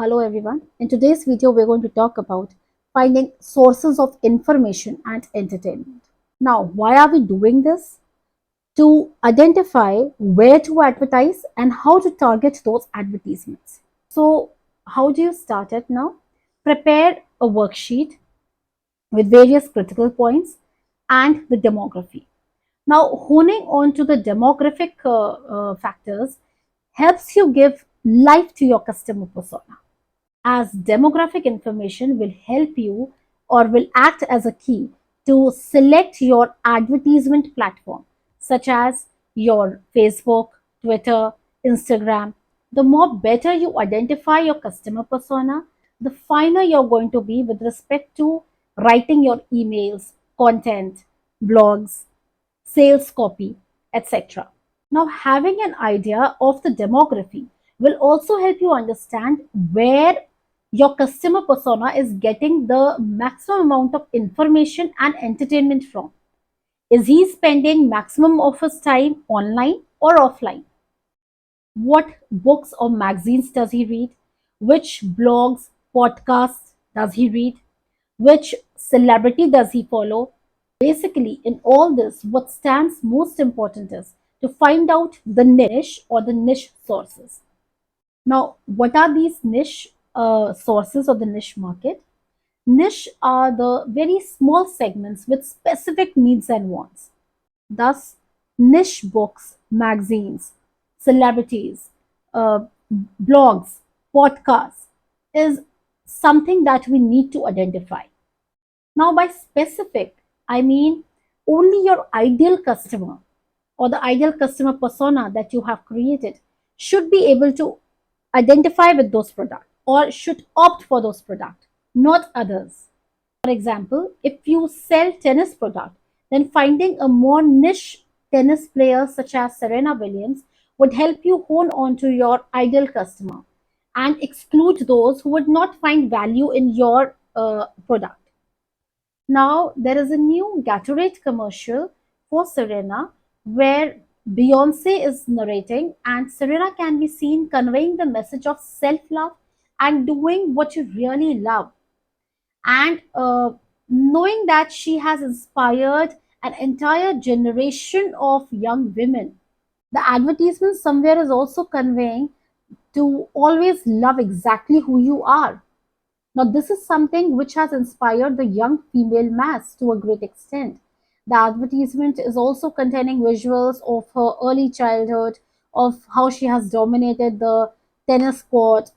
Hello everyone. In today's video, we're going to talk about finding sources of information and entertainment. Now, why are we doing this? To identify where to advertise and how to target those advertisements. So, how do you start it now? Prepare a worksheet with various critical points and the demography. Now, honing on to the demographic factors helps you give life to your customer persona, as demographic information will help you or will act as a key to select your advertisement platform, such as your Facebook, Twitter, Instagram. The more better you identify your customer persona, the finer you're going to be with respect to writing your emails, content, blogs, sales copy, etc. Now, having an idea of the demography will also help you understand where your customer persona is getting the maximum amount of information and entertainment from. Is he spending maximum of his time online or offline? What books or magazines does he read? Which blogs, podcasts does he read? Which celebrity does he follow? Basically, in all this, what stands most important is to find out the niche or the niche sources. Now, what are these niche sources of the niche market? Niche are the very small segments with specific needs and wants. Thus, niche books, magazines, celebrities, uh, blogs, podcasts is something that we need to identify. Now, by specific, I mean only your ideal customer or the ideal customer persona that you have created should be able to identify with those products or should opt for those products, not others. For example, if you sell tennis product, then finding a more niche tennis player such as Serena Williams would help you hone on to your ideal customer and exclude those who would not find value in your product. Now, there is a new Gatorade commercial for Serena where Beyonce is narrating, and Serena can be seen conveying the message of self love and doing what you really love. And knowing that she has inspired an entire generation of young women. The advertisement somewhere is also conveying to always love exactly who you are. Now, this is something which has inspired the young female mass to a great extent. The advertisement is also containing visuals of her early childhood, of how she has dominated the tennis court,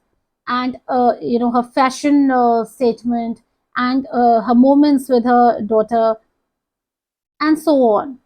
and her fashion statement, and her moments with her daughter, and so on.